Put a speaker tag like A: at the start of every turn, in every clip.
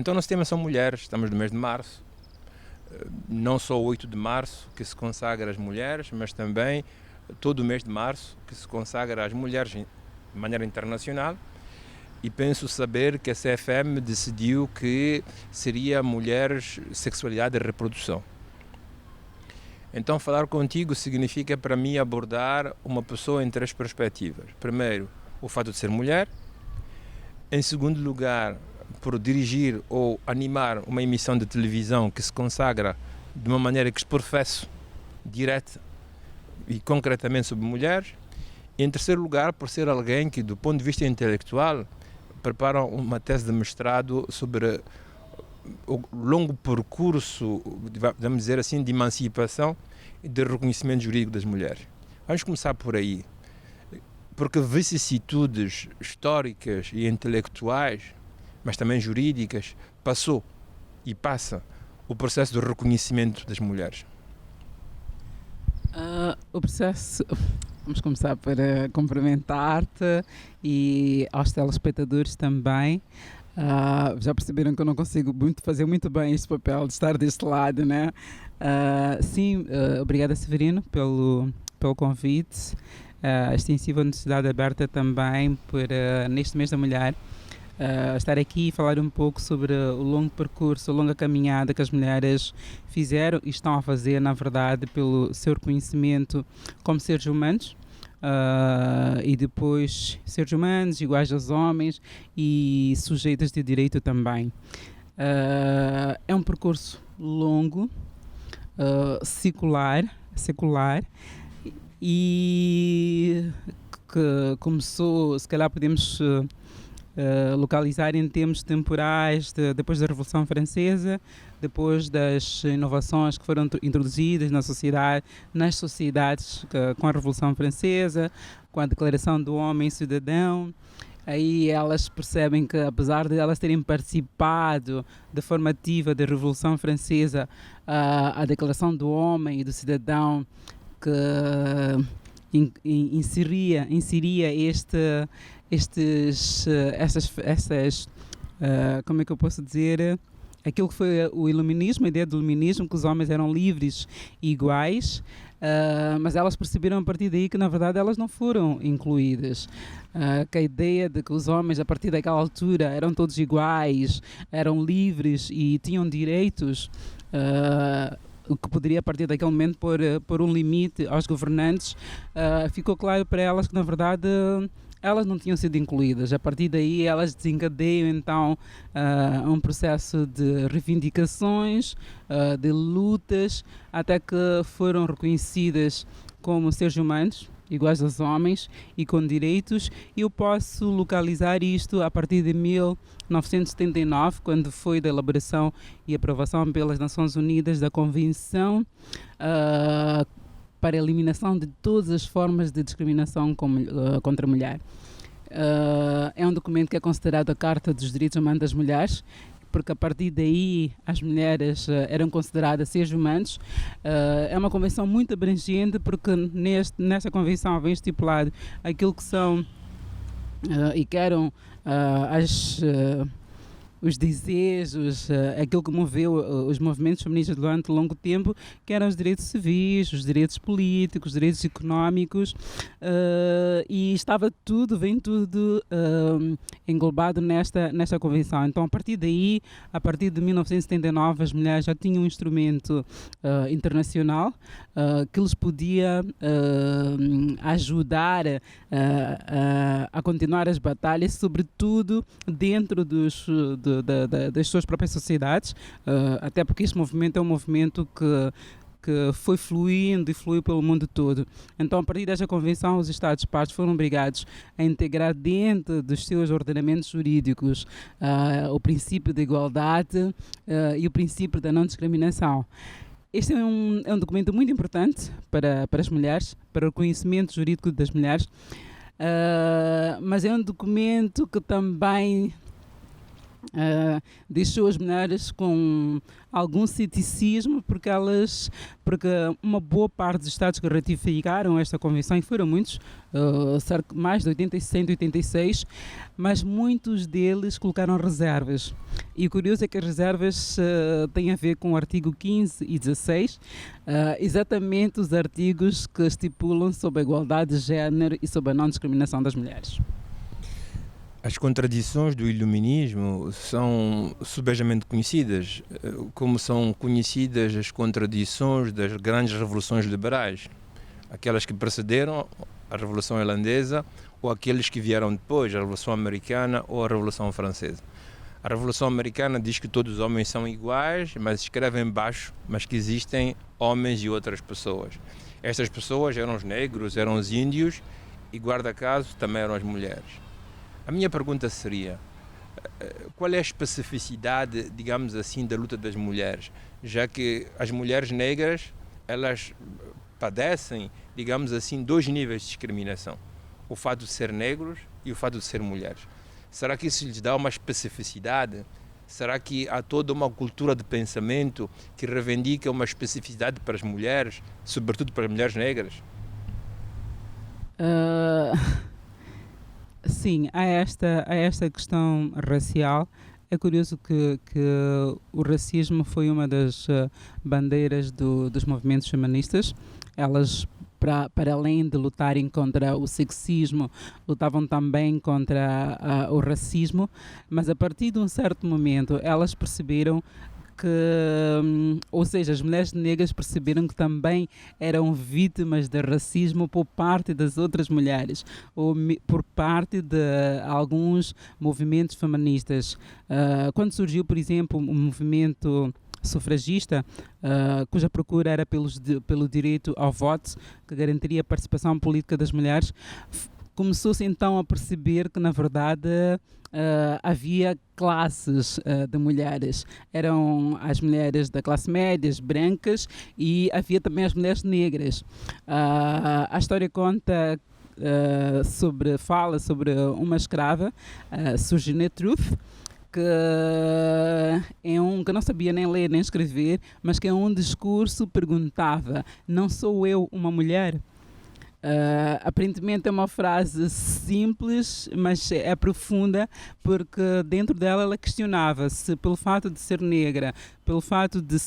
A: Então nosso tema são mulheres, estamos no mês de março, não só o 8 de março que se consagra às mulheres, mas também todo o mês de março que se consagra às mulheres de maneira internacional. E penso saber que a CFM decidiu que seria mulheres, sexualidade e reprodução. Então falar contigo significa para mim abordar uma pessoa em 3 perspectivas. Primeiro, o fato de ser mulher. Em segundo lugar, por dirigir ou animar uma emissão de televisão que se consagra de uma maneira que exprofesso, direta e concretamente sobre mulheres. E em terceiro lugar, por ser alguém que, do ponto de vista intelectual, prepara uma tese de mestrado sobre o longo percurso, vamos dizer assim, de emancipação e de reconhecimento jurídico das mulheres. Vamos começar por aí, porque vicissitudes históricas e intelectuais, mas também jurídicas, passou e passa o processo de reconhecimento das mulheres.
B: O processo... Vamos começar por cumprimentar-te e aos telespectadores também. Já perceberam que eu não consigo fazer muito bem este papel de estar deste lado, né? Sim, obrigada Severino pelo convite. Extensiva Universidade Aberta também por, neste mês da mulher, estar aqui e falar um pouco sobre o longo percurso, a longa caminhada que as mulheres fizeram e estão a fazer, na verdade, pelo seu reconhecimento como seres humanos, e depois seres humanos iguais aos homens e sujeitos de direito também. É um percurso longo, secular e que começou, se calhar podemos localizar em termos temporais depois da Revolução Francesa, depois das inovações que foram introduzidas na sociedade, nas sociedades com a Revolução Francesa, com a Declaração do Homem Cidadão. Aí elas percebem que, apesar de elas terem participado de forma ativa da Revolução Francesa, a Declaração do Homem e do Cidadão que inseria essas como é que eu posso dizer, aquilo que foi o iluminismo, a ideia do iluminismo, que os homens eram livres e iguais, mas elas perceberam a partir daí que na verdade elas não foram incluídas, que a ideia de que os homens a partir daquela altura eram todos iguais, eram livres e tinham direitos, o que poderia a partir daquele momento pôr um limite aos governantes, ficou claro para elas que na verdade elas não tinham sido incluídas. A partir daí elas desencadeiam então um processo de reivindicações, de lutas, até que foram reconhecidas como seres humanos, iguais aos homens e com direitos. E eu posso localizar isto a partir de 1979, quando foi da elaboração e aprovação pelas Nações Unidas da Convenção para a eliminação de todas as formas de discriminação contra a mulher. É um documento que é considerado a Carta dos Direitos Humanos das Mulheres, porque a partir daí as mulheres eram consideradas seres humanos. É uma convenção muito abrangente, porque nesta convenção vem estipulado aquilo que são e que eram os desejos, aquilo que moveu os movimentos feministas durante longo tempo, que eram os direitos civis, os direitos políticos, os direitos económicos, e vem tudo englobado nesta convenção. Então, a partir daí, a partir de 1979, as mulheres já tinham um instrumento internacional que lhes podia ajudar a continuar as batalhas, sobretudo dentro das suas próprias sociedades, até porque este movimento é um movimento que foi fluindo e fluiu pelo mundo todo. Então, a partir desta convenção, os Estados-partes foram obrigados a integrar dentro dos seus ordenamentos jurídicos o princípio da igualdade e o princípio da não discriminação. Este é um documento muito importante para as mulheres, para o conhecimento jurídico das mulheres, mas é um documento que também deixou as mulheres com algum ceticismo, porque uma boa parte dos Estados que ratificaram esta convenção, e foram muitos, mais de 186, mas muitos deles colocaram reservas. E o curioso é que as reservas têm a ver com o artigo 15 e 16, exatamente os artigos que estipulam sobre a igualdade de género e sobre a não discriminação das mulheres.
A: As contradições do iluminismo são subejamente conhecidas, como são conhecidas as contradições das grandes revoluções liberais, aquelas que precederam a Revolução Irlandesa ou aqueles que vieram depois, a Revolução Americana ou a Revolução Francesa. A Revolução Americana diz que todos os homens são iguais, mas escreve embaixo, mas que existem homens e outras pessoas. Estas pessoas eram os negros, eram os índios e, guarda-caso, também eram as mulheres. A minha pergunta seria, qual é a especificidade, digamos assim, da luta das mulheres, já que as mulheres negras, elas padecem, digamos assim, 2 níveis de discriminação, o fato de ser negros e o fato de ser mulheres. Será que isso lhes dá uma especificidade? Será que há toda uma cultura de pensamento que reivindica uma especificidade para as mulheres, sobretudo para as mulheres negras?
B: Sim, há esta questão racial. É curioso que o racismo foi uma das bandeiras dos movimentos feministas. Elas, para além de lutarem contra o sexismo, lutavam também contra o racismo, mas a partir de um certo momento elas perceberam ou seja, as mulheres negras perceberam que também eram vítimas de racismo por parte das outras mulheres ou por parte de alguns movimentos feministas. Quando surgiu, por exemplo, o movimento sufragista, cuja procura era pelo direito ao voto, que garantiria a participação política das mulheres, começou-se então a perceber que, na verdade, havia classes de mulheres. Eram as mulheres da classe média, as brancas, e havia também as mulheres negras. A história conta fala sobre uma escrava, Sojourner Truth, que não sabia nem ler nem escrever, mas que em um discurso perguntava: não sou eu uma mulher? Aparentemente é uma frase simples, mas é profunda, porque dentro dela ela questionava se, pelo fato de ser negra, pelo fato de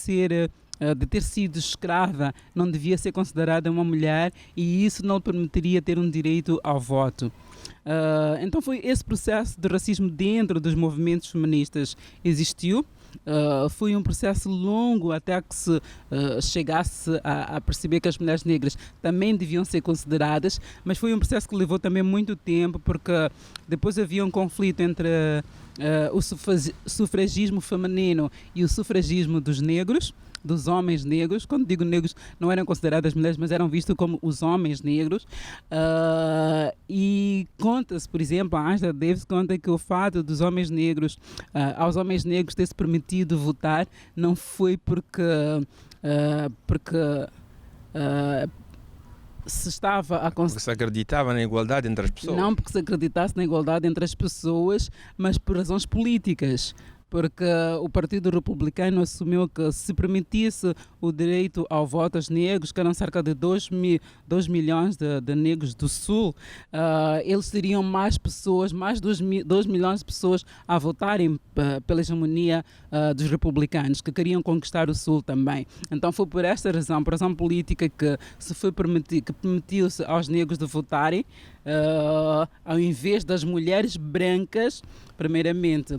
B: ter sido escrava, não devia ser considerada uma mulher, e isso não lhe permitiria ter um direito ao voto. Então foi esse processo de racismo dentro dos movimentos feministas existiu. Foi um processo longo até que se chegasse a perceber que as mulheres negras também deviam ser consideradas, mas foi um processo que levou também muito tempo, porque depois havia um conflito entre o sufragismo feminino e o sufragismo dos negros, dos homens negros. Quando digo negros, não eram consideradas mulheres, mas eram vistos como os homens negros. E conta-se, por exemplo, a Angela Davis conta que o fato dos homens negros, aos homens negros ter-se permitido votar, não foi porque se estava a
A: Porque se acreditava na igualdade entre as pessoas.
B: Não porque se acreditasse na igualdade entre as pessoas, mas por razões políticas. Porque o Partido Republicano assumiu que se permitisse o direito ao voto aos negros, que eram cerca de 2 milhões de negros do Sul, eles teriam mais pessoas, mais 2 milhões de pessoas a votarem pela hegemonia dos republicanos, que queriam conquistar o Sul também. Então foi por esta razão, por razão política, que permitiu-se aos negros de votarem, ao invés das mulheres brancas, primeiramente.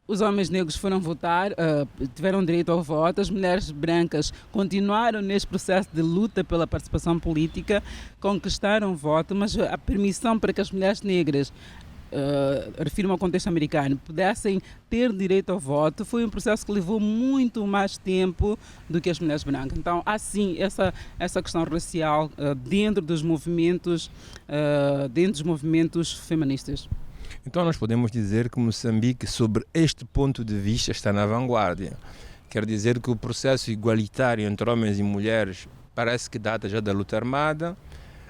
B: Os homens negros foram votar, tiveram direito ao voto. As mulheres brancas continuaram neste processo de luta pela participação política, conquistaram o voto, mas a permissão para que as mulheres negras, refiro ao contexto americano, pudessem ter direito ao voto, foi um processo que levou muito mais tempo do que as mulheres brancas. Então, há sim essa questão racial dentro dos movimentos feministas.
A: Então nós podemos dizer que Moçambique, sobre este ponto de vista, está na vanguarda. Quer dizer que o processo igualitário entre homens e mulheres parece que data já da luta armada.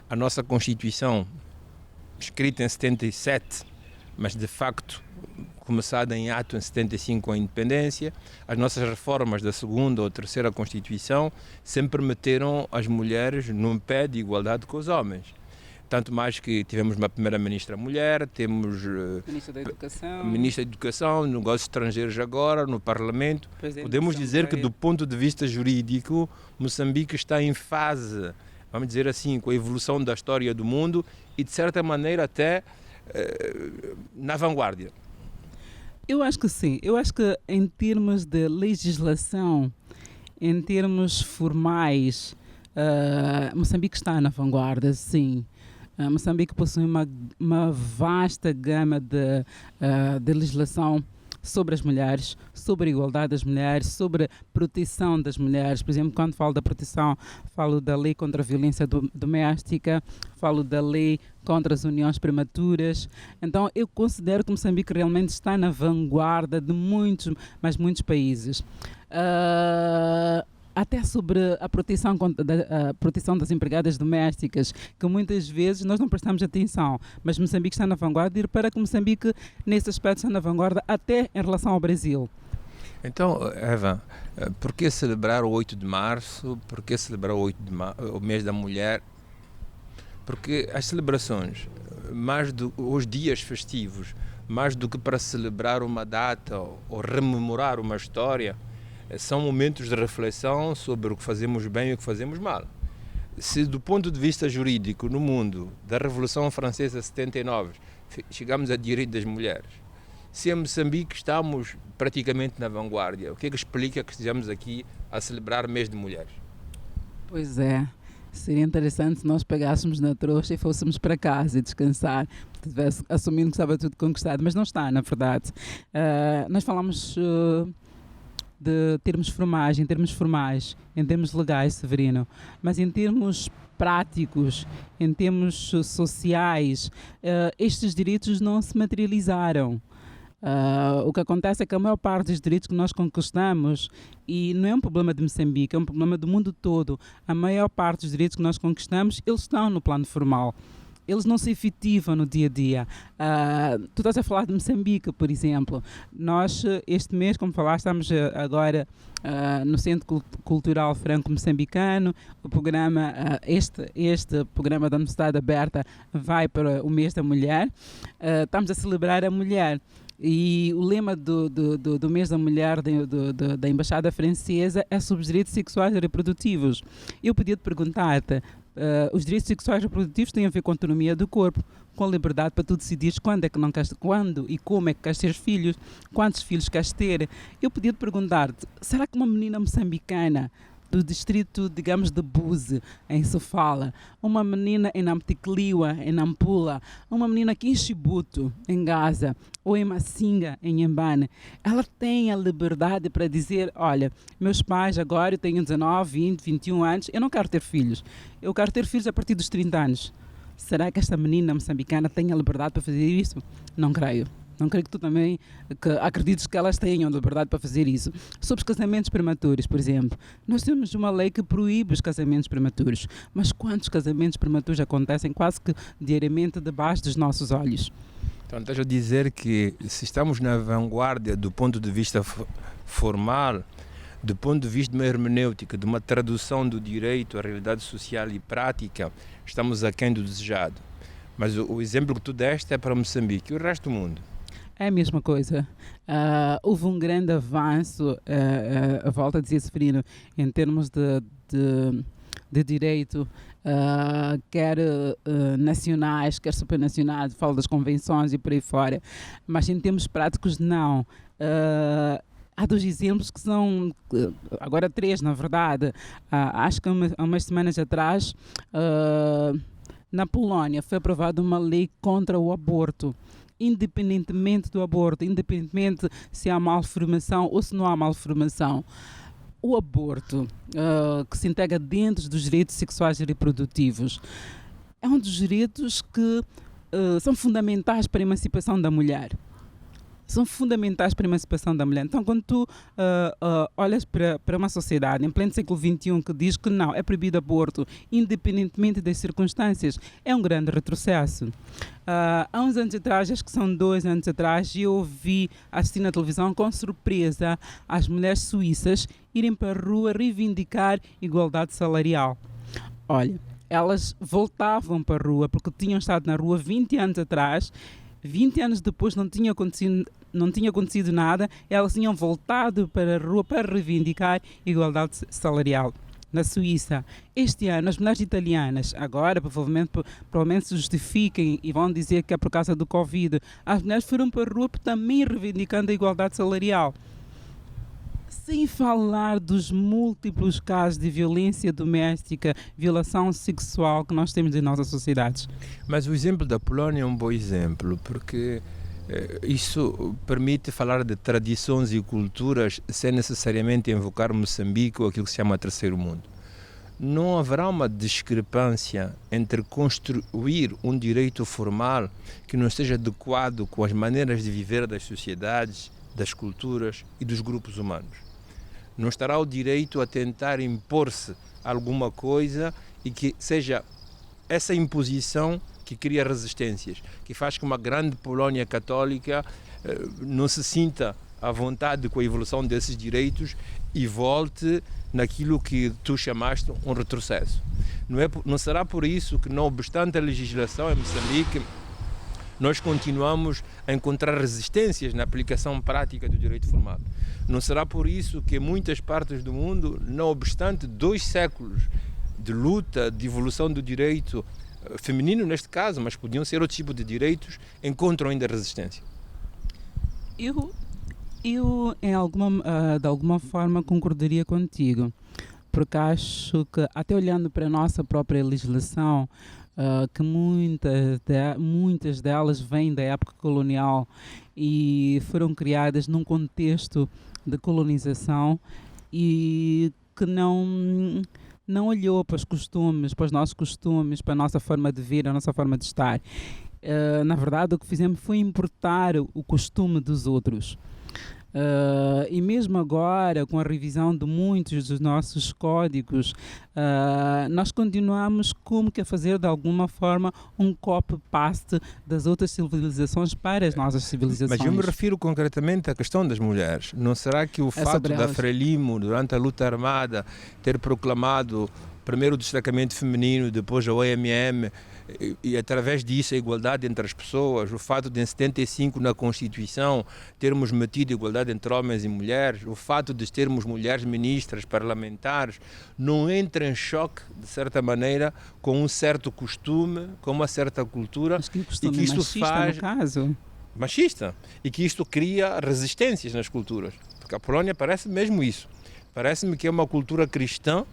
A: A nossa Constituição, escrita em 77, mas de facto começada em ato em 75 com a independência. As nossas reformas da segunda ou terceira Constituição sempre meteram as mulheres num pé de igualdade com os homens. Tanto mais que tivemos uma primeira-ministra mulher, temos ministra da Educação, Negócios Estrangeiros agora, no Parlamento. Podemos dizer que, do ponto de vista jurídico, Moçambique está em fase, vamos dizer assim, com a evolução da história do mundo e, de certa maneira, até na vanguarda.
B: Eu acho que sim. Eu acho que, em termos de legislação, em termos formais, Moçambique está na vanguarda, sim. Moçambique possui uma vasta gama de legislação sobre as mulheres, sobre a igualdade das mulheres, sobre a proteção das mulheres. Por exemplo, quando falo da proteção, falo da lei contra a violência doméstica, falo da lei contra as uniões prematuras. Então, eu considero que Moçambique realmente está na vanguarda de muitos países. Até sobre a proteção das empregadas domésticas, que muitas vezes nós não prestamos atenção, mas Moçambique está na vanguarda e para que Moçambique, nesse aspecto, está na vanguarda até em relação ao Brasil.
A: Então, Eva, por que celebrar o 8 de março? Por que celebrar o mês da mulher? Porque as celebrações, os dias festivos, mais do que para celebrar uma data ou rememorar uma história, são momentos de reflexão sobre o que fazemos bem e o que fazemos mal. Se do ponto de vista jurídico, no mundo, da Revolução Francesa 79, chegamos a direito das mulheres, se em Moçambique estamos praticamente na vanguarda, o que é que explica que estejamos aqui a celebrar o mês de mulheres?
B: Pois é, seria interessante se nós pegássemos na trouxa e fôssemos para casa e descansar, assumindo que estava tudo conquistado, mas não está, na verdade. Nós falamos de termos formais, em termos legais, Severino, mas em termos práticos, em termos sociais, estes direitos não se materializaram. O que acontece é que a maior parte dos direitos que nós conquistamos, e não é um problema de Moçambique, é um problema do mundo todo, a maior parte dos direitos que nós conquistamos, eles estão no plano formal. Eles não se efetivam no dia a dia. Tu estás a falar de Moçambique, por exemplo. Nós, este mês, como falaste, estamos agora no Centro Cultural Franco-Moçambicano. O programa, este programa da Universidade Aberta vai para o mês da mulher. Estamos a celebrar a mulher. E o lema do mês da mulher da Embaixada Francesa é sobre os direitos sexuais e reprodutivos. Eu podia te perguntar-te, os direitos sexuais e reprodutivos têm a ver com a autonomia do corpo, com a liberdade para tu decidires quando e como é que queres ter filhos, quantos filhos queres ter. Eu podia te perguntar-te, será que uma menina moçambicana do distrito, digamos, de Buze, em Sofala, uma menina em Namtikliwa, em Nampula, uma menina aqui em Chibuto, em Gaza, ou em Massinga, em Mbane, ela tem a liberdade para dizer, olha, meus pais agora, eu tenho 19, 20, 21 anos, eu não quero ter filhos, eu quero ter filhos a partir dos 30 anos. Será que esta menina moçambicana tem a liberdade para fazer isso? Não creio. Não creio que tu também acredites que elas tenham liberdade para fazer isso. Sobre os casamentos prematuros, por exemplo, nós temos uma lei que proíbe os casamentos prematuros, mas quantos casamentos prematuros acontecem quase que diariamente debaixo dos nossos olhos?
A: Então, estás a dizer que se estamos na vanguarda do ponto de vista formal, do ponto de vista de uma hermenêutica, de uma tradução do direito à realidade social e prática, estamos aquém do desejado. Mas o exemplo que tu deste é para Moçambique e o resto do mundo.
B: É a mesma coisa. Houve um grande avanço, volto a dizer, Severino, em termos de direito, quer nacionais, quer supranacionais, falo das convenções e por aí fora, mas em termos práticos não. Há dois exemplos que são, agora três na verdade, acho que há umas semanas atrás, na Polónia foi aprovada uma lei contra o aborto, independentemente do aborto, independentemente se há malformação ou se não há malformação. O aborto, que se integra dentro dos direitos sexuais e reprodutivos, é um dos direitos que são fundamentais para a emancipação da mulher. são fundamentais para a emancipação da mulher. Então, quando tu olhas para uma sociedade em pleno século XXI que diz que não, é proibido aborto, independentemente das circunstâncias, é um grande retrocesso. Há uns anos atrás, acho que são 2 anos atrás, eu vi assistir na televisão com surpresa as mulheres suíças irem para a rua reivindicar igualdade salarial. Olha, elas voltavam para a rua porque tinham estado na rua 20 anos atrás. 20 anos depois não tinha acontecido nada, elas tinham voltado para a rua para reivindicar igualdade salarial. Na Suíça, este ano, as mulheres italianas, agora provavelmente se justifiquem e vão dizer que é por causa do Covid, as mulheres foram para a rua também reivindicando a igualdade salarial. Sem falar dos múltiplos casos de violência doméstica, violação sexual que nós temos em nossas sociedades.
A: Mas o exemplo da Polónia é um bom exemplo, porque isso permite falar de tradições e culturas sem necessariamente invocar Moçambique ou aquilo que se chama terceiro mundo. Não haverá uma discrepância entre construir um direito formal que não esteja adequado com as maneiras de viver das sociedades, das culturas e dos grupos humanos. Não estará o direito a tentar impor-se alguma coisa e que seja essa imposição que cria resistências, que faz que uma grande Polónia católica não se sinta à vontade com a evolução desses direitos e volte naquilo que tu chamaste um retrocesso. Não será por isso que, não obstante a legislação em Moçambique, nós continuamos a encontrar resistências na aplicação prática do direito formal. Não será por isso que em muitas partes do mundo, não obstante 2 séculos de luta, de evolução do direito feminino neste caso, mas podiam ser outro tipo de direitos, encontram ainda resistência.
B: Eu de alguma forma concordaria contigo, porque acho que, até olhando para a nossa própria legislação, que muitas delas vêm da época colonial e foram criadas num contexto de colonização e que não olhou para os costumes, para os nossos costumes, para a nossa forma de vir, a nossa forma de estar. Na verdade, o que fizemos foi importar o costume dos outros. E mesmo agora, com a revisão de muitos dos nossos códigos, nós continuamos como que a fazer de alguma forma um copy-paste das outras civilizações para as nossas civilizações.
A: Mas eu me refiro concretamente à questão das mulheres. Não será que o fato da Frelimo, durante a luta armada, ter proclamado primeiro o destacamento feminino, depois a OMM, e através disso a igualdade entre as pessoas, o fato de em 75 na Constituição termos metido igualdade entre homens e mulheres, o fato de termos mulheres ministras, parlamentares, não entra em choque, de certa maneira, com um certo costume, com uma certa cultura,
B: mas que o costume
A: e que isto
B: machista,
A: faz
B: no caso.
A: machista, e que isto cria resistências nas culturas, porque a Polónia parece mesmo isso, parece-me que é uma cultura cristã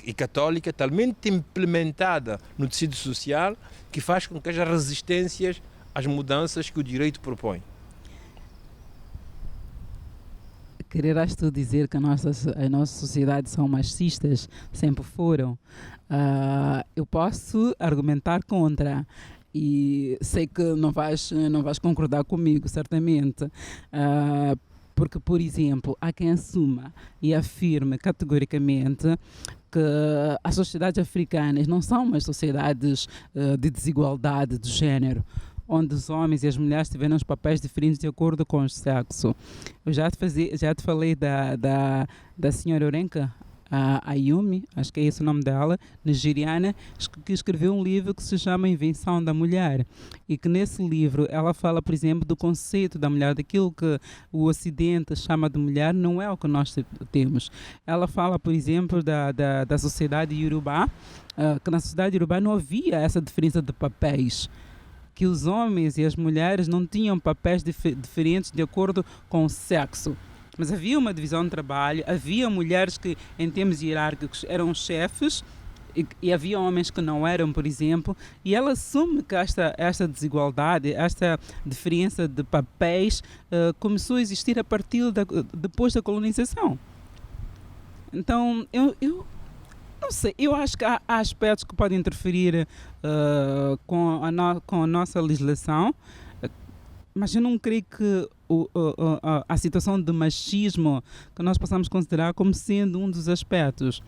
A: e católica, talmente implementada no tecido social, que faz com que haja resistências às mudanças que o direito propõe.
B: Quererás tu dizer que as nossas sociedades são machistas? Sempre foram. Eu posso argumentar contra. E sei que não vais concordar comigo, certamente. Porque, por exemplo, há quem assuma e afirme categoricamente que as sociedades africanas não são umas sociedades de desigualdade de género, onde os homens e as mulheres tiveram os papéis diferentes de acordo com o sexo. Eu já te falei da senhora Orenka, a Ayumi, acho que é esse o nome dela, nigeriana, que escreveu um livro que se chama Invenção da Mulher, e que nesse livro ela fala, por exemplo, do conceito da mulher, daquilo que o Ocidente chama de mulher, não é o que nós temos. Ela fala, por exemplo, da sociedade Yorubá, que na sociedade Yorubá não havia essa diferença de papéis, que os homens e as mulheres não tinham papéis diferentes de acordo com o sexo. Mas havia uma divisão de trabalho, havia mulheres que, em termos hierárquicos, eram chefes e havia homens que não eram, por exemplo, e ela assume que esta desigualdade, esta diferença de papéis começou a existir a partir depois da colonização. Então, eu não sei, eu acho que há aspectos que podem interferir com a nossa legislação, Mas eu não creio que a situação de machismo que nós possamos considerar como sendo um dos aspectos.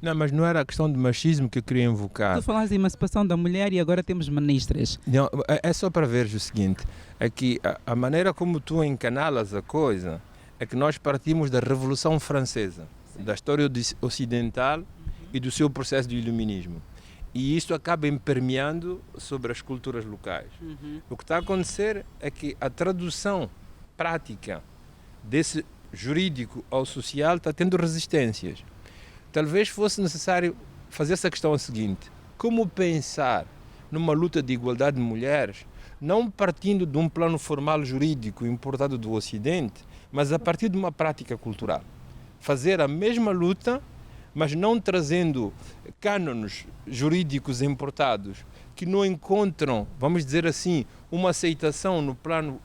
A: Não, mas não era a questão de machismo que eu queria invocar.
B: Tu falaste de emancipação da mulher e agora temos ministras.
A: Não, é só para ver o seguinte, é que a maneira como tu encanalas a coisa é que nós partimos da Revolução Francesa, da história ocidental e do seu processo de iluminismo. E isto acaba impermeando sobre as culturas locais. O que está a acontecer é que a tradução prática desse jurídico ao social está tendo resistências. Talvez fosse necessário fazer essa questão a seguinte: como pensar numa luta de igualdade de mulheres, não partindo de um plano formal jurídico importado do Ocidente, mas a partir de uma prática cultural. Fazer a mesma luta, mas não trazendo cânones jurídicos importados que não encontram, vamos dizer assim, uma aceitação no plano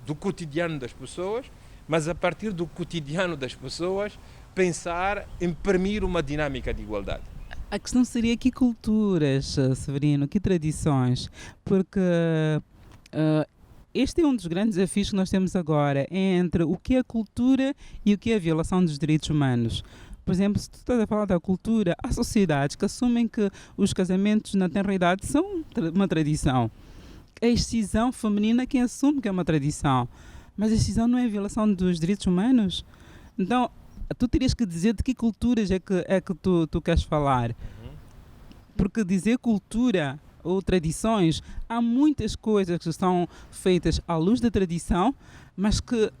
A: do cotidiano das pessoas, mas a partir do cotidiano das pessoas pensar, imprimir uma dinâmica de igualdade.
B: A questão seria que culturas, Severino, que tradições, porque este é um dos grandes desafios que nós temos agora, entre o que é cultura e o que é a violação dos direitos humanos. Por exemplo, se tu estás a falar da cultura, há sociedades que assumem que os casamentos na tenra idade são uma tradição. A excisão feminina é quem assume que é uma tradição. Mas a excisão não é a violação dos direitos humanos? Então, tu terias que dizer de que culturas é que tu queres falar. Porque dizer cultura ou tradições, há muitas coisas que são feitas à luz da tradição, mas que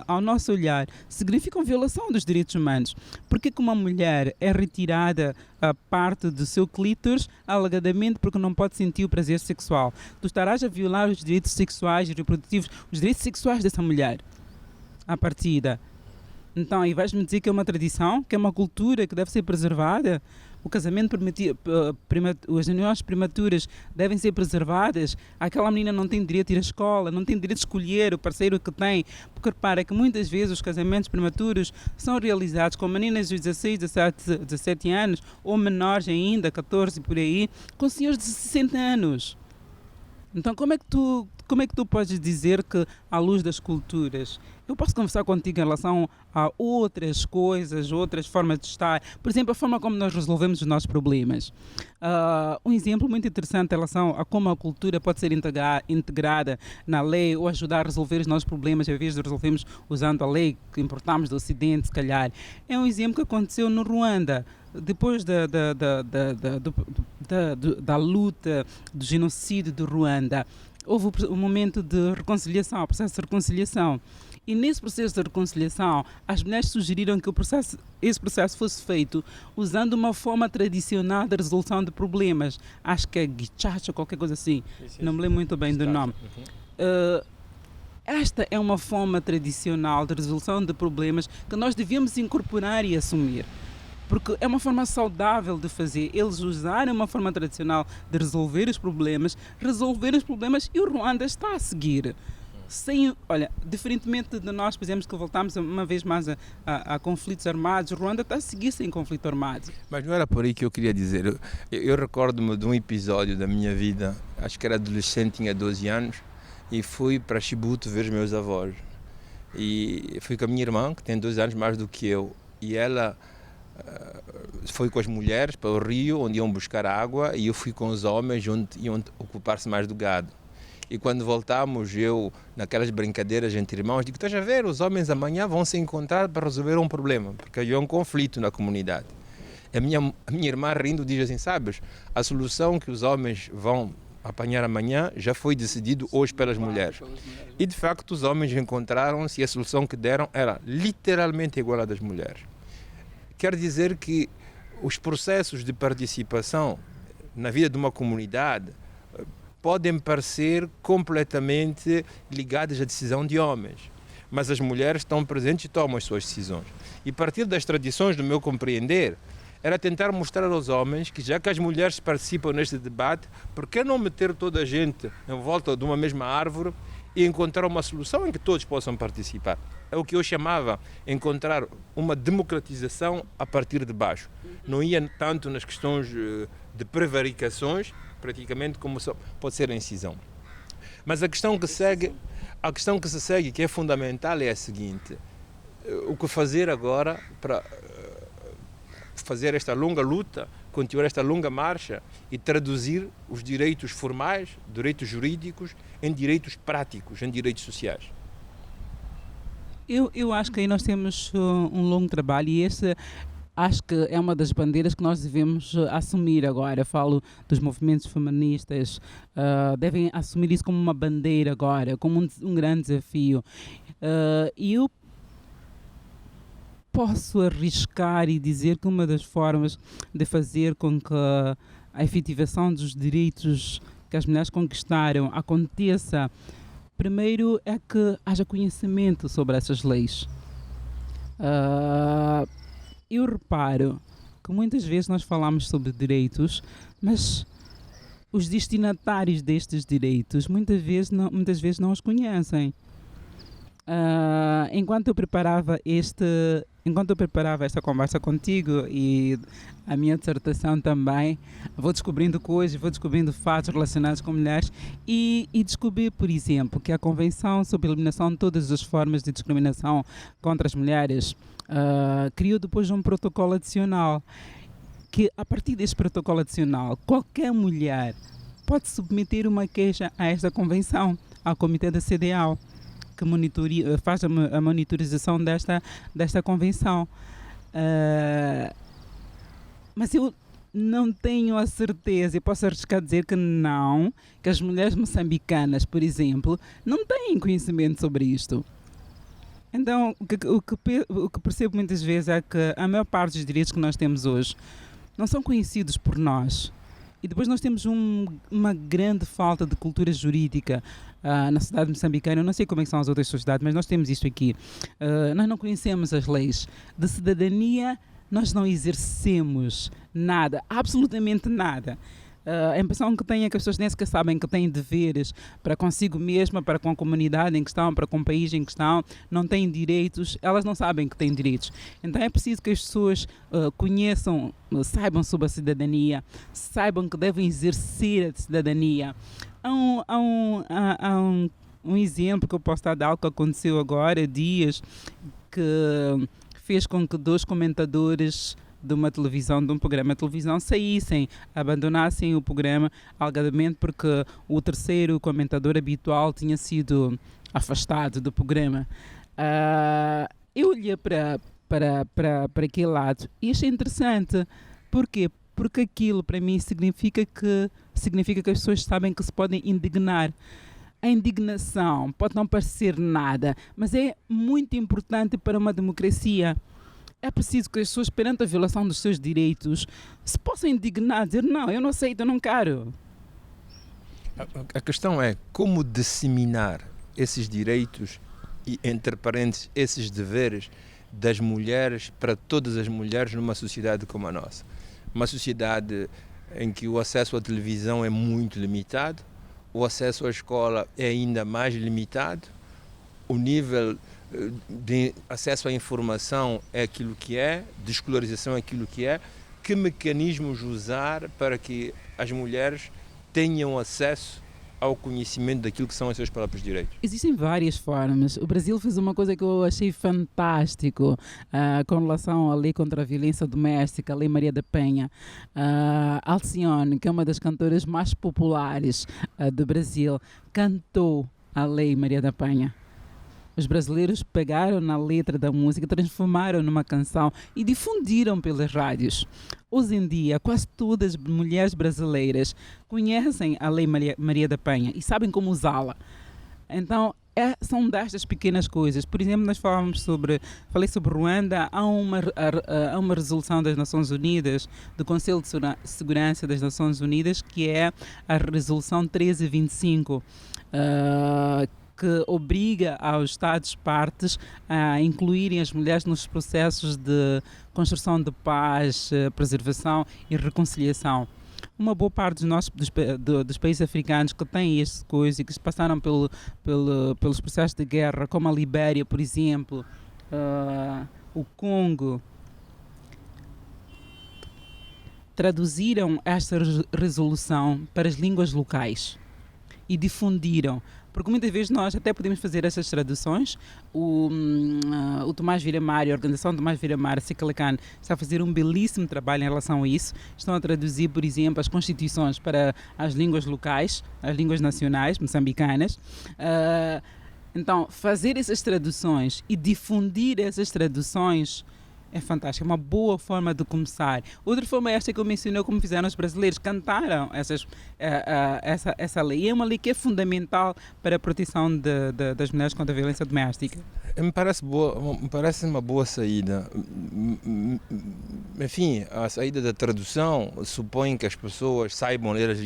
B: ao nosso olhar significam violação dos direitos humanos. Porque que uma mulher é retirada a parte do seu clítoris alegadamente porque não pode sentir o prazer sexual? Tu estarás a violar os direitos sexuais e reprodutivos, os direitos sexuais dessa mulher, à partida. Então, e vais-me dizer que é uma tradição, que é uma cultura que deve ser preservada? O casamento as uniões prematuras devem ser preservadas? Aquela menina não tem direito de ir à escola, não tem direito de escolher o parceiro que tem, porque repara que muitas vezes os casamentos prematuros são realizados com meninas de 16, 17 anos, ou menores ainda, 14 por aí, com senhores de 60 anos. Então, como é que tu podes dizer que, à luz das culturas, eu posso conversar contigo em relação a outras coisas, outras formas de estar, por exemplo, a forma como nós resolvemos os nossos problemas. Um exemplo muito interessante em relação a como a cultura pode ser integrada na lei ou ajudar a resolver os nossos problemas, em vez de resolvermos usando a lei que importamos do Ocidente, se calhar. É um exemplo que aconteceu no Ruanda. Depois da luta do genocídio do Ruanda, houve um momento de reconciliação, o processo de reconciliação. E nesse processo de reconciliação, as mulheres sugeriram que esse processo fosse feito usando uma forma tradicional de resolução de problemas. Acho que é guichacha ou qualquer coisa assim. Não me lembro muito bem do nome. Esta é uma forma tradicional de resolução de problemas que nós devíamos incorporar e assumir. Porque é uma forma saudável de fazer. Eles usarem uma forma tradicional de resolver os problemas e o Ruanda está a seguir. Diferentemente de nós, por exemplo, que voltamos uma vez mais a conflitos armados, o Ruanda está a seguir sem conflito armado.
A: Mas não era por aí que eu queria dizer. Eu recordo-me de um episódio da minha vida, acho que era adolescente, tinha 12 anos, e fui para Chibuto ver os meus avós. E fui com a minha irmã, que tem 2 anos mais do que eu, e ela foi com as mulheres para o rio, onde iam buscar água, e eu fui com os homens, onde iam ocupar-se mais do gado. E quando voltámos, eu, naquelas brincadeiras entre irmãos, digo, estás a ver, os homens amanhã vão se encontrar para resolver um problema, porque havia um conflito na comunidade. A minha irmã rindo diz assim, sabes, a solução que os homens vão apanhar amanhã já foi decidido hoje pelas mulheres. E de facto os homens encontraram-se e a solução que deram era literalmente igual à das mulheres. Quer dizer que os processos de participação na vida de uma comunidade podem parecer completamente ligadas à decisão de homens, mas as mulheres estão presentes e tomam as suas decisões. E a partir das tradições do meu compreender, era tentar mostrar aos homens que já que as mulheres participam neste debate, por que não meter toda a gente em volta de uma mesma árvore e encontrar uma solução em que todos possam participar? É o que eu chamava encontrar uma democratização a partir de baixo. Não ia tanto nas questões de prevaricações, praticamente, como pode ser a incisão. Mas a questão que se segue, que é fundamental, é a seguinte: o que fazer agora para fazer esta longa luta, continuar esta longa marcha e traduzir os direitos formais, direitos jurídicos, em direitos práticos, em direitos sociais?
B: Eu acho que aí nós temos um longo trabalho e esse acho que é uma das bandeiras que nós devemos assumir agora. Eu falo dos movimentos feministas, devem assumir isso como uma bandeira agora, como um grande desafio. E eu posso arriscar e dizer que uma das formas de fazer com que a efetivação dos direitos que as mulheres conquistaram aconteça, primeiro é que haja conhecimento sobre essas leis. Eu reparo que muitas vezes nós falamos sobre direitos, mas os destinatários destes direitos muitas vezes não os conhecem. Enquanto eu preparava esta conversa contigo e a minha dissertação também, vou descobrindo coisas, vou descobrindo fatos relacionados com mulheres e descobri, por exemplo, que a Convenção sobre a Eliminação de Todas as Formas de Discriminação contra as Mulheres criou depois um protocolo adicional, que a partir deste protocolo adicional, qualquer mulher pode submeter uma queixa a esta Convenção, ao Comitê da CEDEAW, que faz a monitorização desta convenção. Mas eu não tenho a certeza, e posso arriscar dizer que não, que as mulheres moçambicanas, por exemplo, não têm conhecimento sobre isto. Então, o que percebo muitas vezes é que a maior parte dos direitos que nós temos hoje não são conhecidos por nós. E depois nós temos uma grande falta de cultura jurídica na sociedade moçambicana. Eu não sei como é que são as outras sociedades, mas nós temos isto aqui. Nós não conhecemos as leis de cidadania, nós não exercemos nada, absolutamente nada. A impressão que tenho é que as pessoas nem sequer sabem que têm deveres para consigo mesma, para com a comunidade em que estão, para com o país em que estão, não têm direitos, elas não sabem que têm direitos. Então é preciso que as pessoas conheçam, saibam sobre a cidadania, saibam que devem exercer a cidadania. Há um exemplo que eu posso dar de algo que aconteceu agora, dias, que fez com que 2 comentadores de um programa de televisão, saíssem, abandonassem o programa, alegadamente porque o terceiro comentador habitual tinha sido afastado do programa. Eu olhei para aquele lado e achei interessante. Porquê? Porque aquilo para mim significa que as pessoas sabem que se podem indignar. A indignação pode não parecer nada, mas é muito importante para uma democracia. É preciso que as pessoas, perante a violação dos seus direitos, se possam indignar, dizer não, eu não aceito, eu não quero.
A: A questão é como disseminar esses direitos e, entre parênteses, esses deveres das mulheres para todas as mulheres numa sociedade como a nossa. Uma sociedade em que o acesso à televisão é muito limitado, o acesso à escola é ainda mais limitado, o nível de acesso à informação é aquilo que é, de escolarização é aquilo que é. Que mecanismos usar para que as mulheres tenham acesso ao conhecimento daquilo que são os seus próprios direitos?
B: Existem várias formas. O Brasil fez uma coisa que eu achei fantástico com relação à lei contra a violência doméstica, a Lei Maria da Penha. Alcione, que é uma das cantoras mais populares do Brasil, cantou a Lei Maria da Penha. Os brasileiros pegaram na letra da música, transformaram numa canção e difundiram pelas rádios. Hoje em dia, quase todas as mulheres brasileiras conhecem a Lei Maria da Penha e sabem como usá-la. Então, são destas pequenas coisas. Por exemplo, falei sobre Ruanda, há uma resolução das Nações Unidas, do Conselho de Segurança das Nações Unidas, que é a resolução 1325, que obriga aos Estados-partes a incluírem as mulheres nos processos de construção de paz, preservação e reconciliação. Uma boa parte dos países africanos que têm estas coisas e que passaram pelos processos de guerra, como a Libéria, por exemplo, o Congo, traduziram esta resolução para as línguas locais. e difundiram. Porque muitas vezes nós até podemos fazer essas traduções. O Tomás Vira-Mar e a Organização Tomás Vira-Mar, Ciclacan, está a fazer um belíssimo trabalho em relação a isso. Estão a traduzir, por exemplo, as constituições para as línguas locais, as línguas nacionais moçambicanas. Então, fazer essas traduções e difundir essas traduções é fantástico, é uma boa forma de começar. Outra forma é esta que eu mencionei, como fizeram os brasileiros, cantaram essa lei. É uma lei que é fundamental para a proteção das mulheres contra a violência doméstica.
A: Me parece uma boa saída. Enfim, a saída da tradução supõe que as pessoas saibam ler as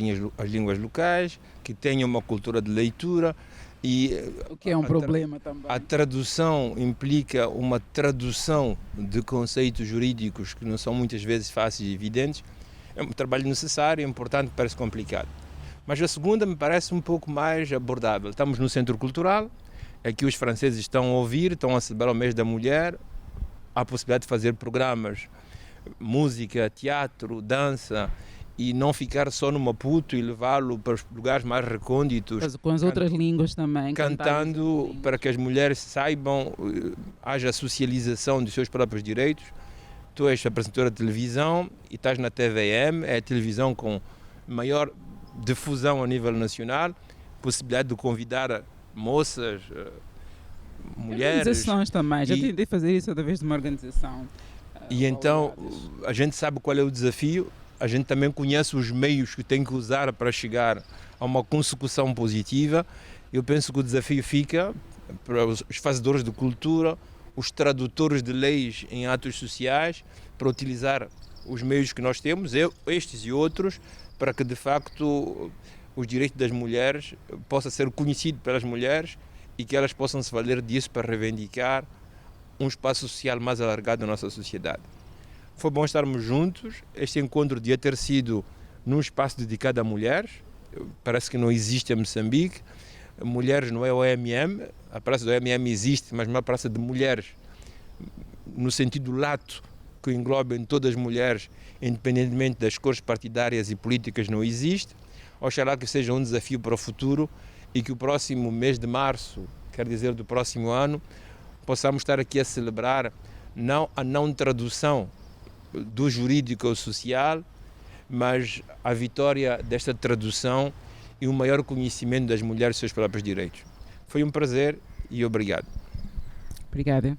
A: línguas locais, que tenham uma cultura de leitura.
B: O que é um problema também.
A: A tradução implica uma tradução de conceitos jurídicos que não são muitas vezes fáceis e evidentes. É um trabalho necessário, importante, parece complicado. Mas a segunda me parece um pouco mais abordável. Estamos no Centro Cultural, aqui os franceses estão a ouvir, estão a celebrar o mês da mulher, há a possibilidade de fazer programas, música, teatro, dança, e não ficar só no Maputo e levá-lo para os lugares mais recônditos.
B: Com as outras línguas também.
A: Cantando para que as mulheres saibam, haja socialização dos seus próprios direitos. Tu és apresentadora de televisão e estás na TVM, é a televisão com maior difusão a nível nacional, possibilidade de convidar moças, mulheres.
B: Organizações também, já tentei fazer isso através de uma organização.
A: E então a gente sabe qual é o desafio. A gente também conhece os meios que tem que usar para chegar a uma consecução positiva. Eu penso que o desafio fica para os fazedores de cultura, os tradutores de leis em atos sociais, para utilizar os meios que nós temos, estes e outros, para que de facto os direitos das mulheres possam ser conhecidos pelas mulheres e que elas possam se valer disso para reivindicar um espaço social mais alargado da nossa sociedade. Foi bom estarmos juntos. Este encontro devia ter sido num espaço dedicado a mulheres. Parece que não existe em Moçambique. Mulheres não é o OMM. A praça do OMM existe, mas uma praça de mulheres, no sentido lato, que engloba todas as mulheres, independentemente das cores partidárias e políticas, não existe. Oxalá que seja um desafio para o futuro e que o próximo mês de março, quer dizer do próximo ano, possamos estar aqui a celebrar não a não tradução do jurídico ao social, mas a vitória desta tradução e um maior conhecimento das mulheres dos seus próprios direitos. Foi um prazer e obrigado.
B: Obrigada.